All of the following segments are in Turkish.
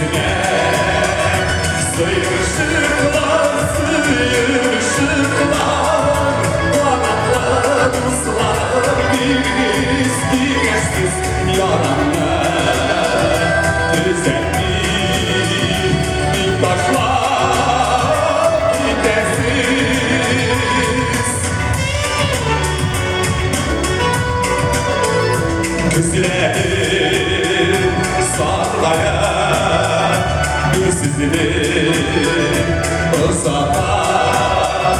yüzüne. Sıyırışıklar, sıyırışıklar, kanatlı kızlar, bir istiyorsunuz yaranlar. Düzenli taşlar gidersiz. Gözlerim sallayan, gözsüzlüğü uzatan,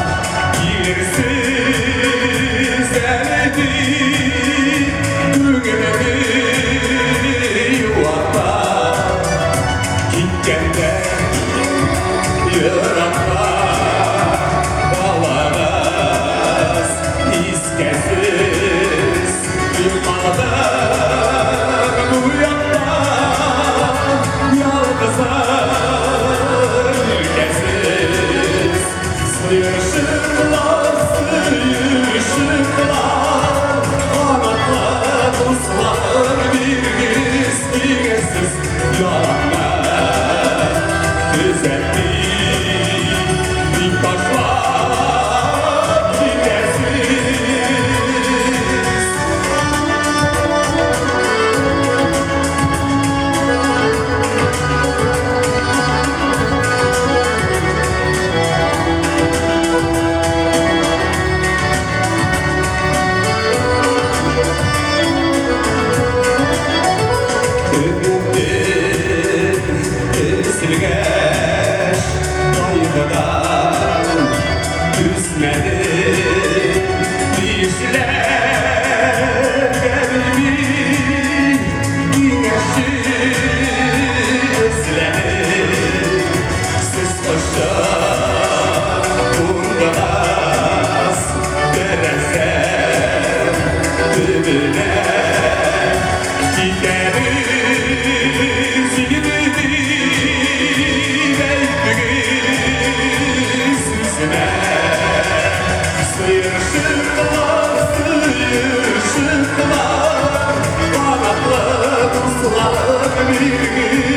yersiz erdi bugünümü yuvarlar. Gitgende yırakta dağlarız izkesiz yılmadan bu yandan yalnızlar ülkesiz. Sıyırışıklar, sıyırışıklar, kanatlı kızlar, bir istiyorsunuz yalanlar. Düzenli bir taşlar gidersiz. Silgeç kaygıdan küsmedi dişler kalbi güneşsizlenir. Siz koşar kurganas dereser dibine gideriz gideriz. Sıyırışıklar, sıyırışıklar, kanatlı kızlar, bir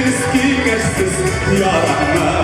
istiyorsunuz yaranlar.